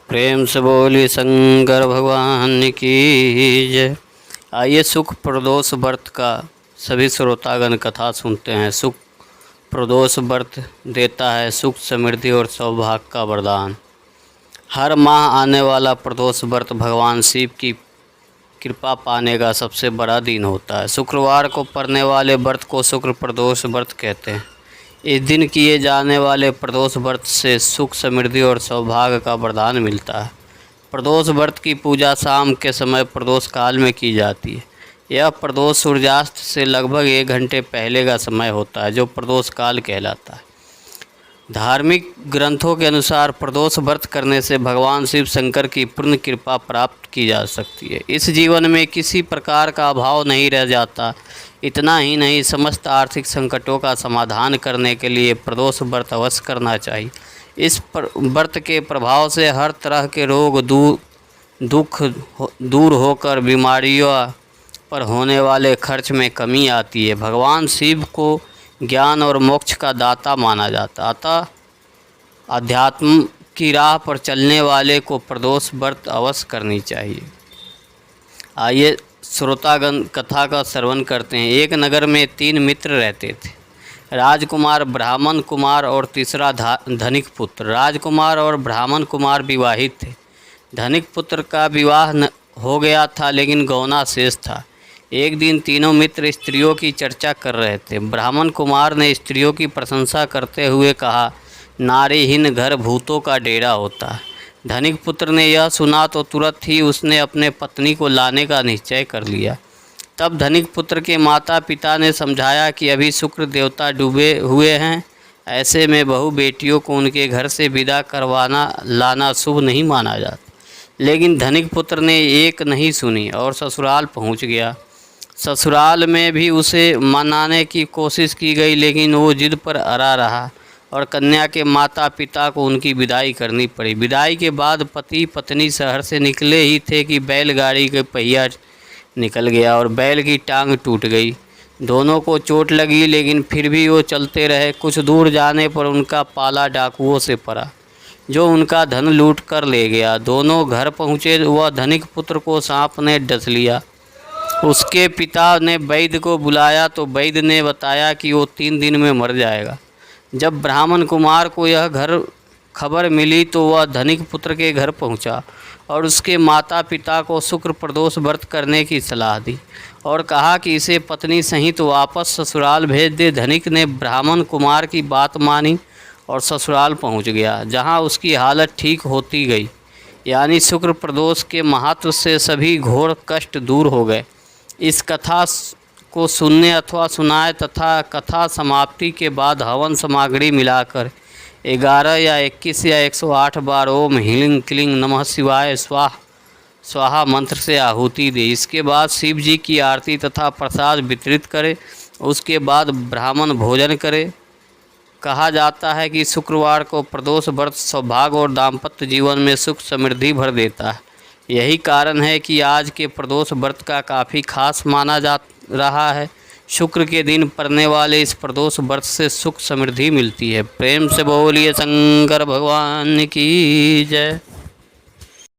प्रेम से बोलिए शंकर भगवान की जय। आइए सुख प्रदोष व्रत का सभी श्रोतागण कथा सुनते हैं। सुख प्रदोष व्रत देता है सुख समृद्धि और सौभाग्य का वरदान। हर माह आने वाला प्रदोष व्रत भगवान शिव की कृपा पाने का सबसे बड़ा दिन होता है। शुक्रवार को पड़ने वाले व्रत को शुक्र प्रदोष व्रत कहते हैं। इस दिन किए जाने वाले प्रदोष व्रत से सुख समृद्धि और सौभाग्य का वरदान मिलता है। प्रदोष व्रत की पूजा शाम के समय प्रदोष काल में की जाती है। यह प्रदोष सूर्यास्त से लगभग 1 घंटे पहले का समय होता है, जो प्रदोष काल कहलाता है। धार्मिक ग्रंथों के अनुसार प्रदोष व्रत करने से भगवान शिव शंकर की पूर्ण कृपा प्राप्त की जा सकती है। इस जीवन में किसी प्रकार का अभाव नहीं रह जाता। इतना ही नहीं, समस्त आर्थिक संकटों का समाधान करने के लिए प्रदोष व्रत अवश्य करना चाहिए। इस व्रत के प्रभाव से हर तरह के रोग दुख दूर होकर बीमारियों पर होने वाले खर्च में कमी आती है। भगवान शिव को ज्ञान और मोक्ष का दाता माना जाता, अतः अध्यात्म की राह पर चलने वाले को प्रदोष व्रत अवश्य करनी चाहिए। आइए श्रोतागण कथा का श्रवण करते हैं। एक नगर में 3 मित्र रहते थे, राजकुमार, ब्राह्मण कुमार और तीसरा धनिक पुत्र। राजकुमार और ब्राह्मण कुमार विवाहित थे। धनिक पुत्र का विवाह हो गया था, लेकिन गौना शेष था। एक दिन तीनों मित्र स्त्रियों की चर्चा कर रहे थे। ब्राह्मण कुमार ने स्त्रियों की प्रशंसा करते हुए कहा, नारीहीन घर भूतों का डेरा होता है। धनिक पुत्र ने यह सुना तो तुरंत ही उसने अपने पत्नी को लाने का निश्चय कर लिया। तब धनिक पुत्र के माता पिता ने समझाया कि अभी शुक्र देवता डूबे हुए हैं, ऐसे में बहू बेटियों को उनके घर से विदा करवाना लाना शुभ नहीं माना जाता। लेकिन धनिक पुत्र ने एक नहीं सुनी और ससुराल पहुंच गया। ससुराल में भी उसे मनाने की कोशिश की गई, लेकिन वो जिद पर अड़ा रहा और कन्या के माता पिता को उनकी विदाई करनी पड़ी। विदाई के बाद पति पत्नी शहर से निकले ही थे कि बैलगाड़ी के पहिया निकल गया और बैल की टांग टूट गई। दोनों को चोट लगी, लेकिन फिर भी वो चलते रहे। कुछ दूर जाने पर उनका पाला डाकुओं से पड़ा, जो उनका धन लूट कर ले गया। दोनों घर पहुँचे, वह धनिक पुत्र को सांप ने डस लिया। उसके पिता ने वैद्य को बुलाया तो वैद्य ने बताया कि वो 3 दिन में मर जाएगा। जब ब्राह्मण कुमार को यह खबर मिली तो वह धनिक पुत्र के घर पहुंचा और उसके माता पिता को शुक्र प्रदोष व्रत करने की सलाह दी और कहा कि इसे पत्नी सहित वापस ससुराल भेज दे। धनिक ने ब्राह्मण कुमार की बात मानी और ससुराल पहुंच गया, जहां उसकी हालत ठीक होती गई। यानी शुक्र प्रदोष के महत्व से सभी घोर कष्ट दूर हो गए। इस कथा को सुनने अथवा सुनाए तथा कथा समाप्ति के बाद हवन सामग्री मिलाकर 11 या 21 या 108 बार ओम ह्रीं क्लीं नमः शिवाय स्वाहा मंत्र से आहुति दे। इसके बाद शिव जी की आरती तथा प्रसाद वितरित करे। उसके बाद ब्राह्मण भोजन करे। कहा जाता है कि शुक्रवार को प्रदोष व्रत सौभाग्य और दाम्पत्य जीवन में सुख समृद्धि भर देता है। यही कारण है कि आज के प्रदोष व्रत का काफ़ी खास माना जा रहा है। शुक्र के दिन पड़ने वाले इस प्रदोष व्रत से सुख समृद्धि मिलती है। प्रेम से बोलिए शंकर भगवान की जय।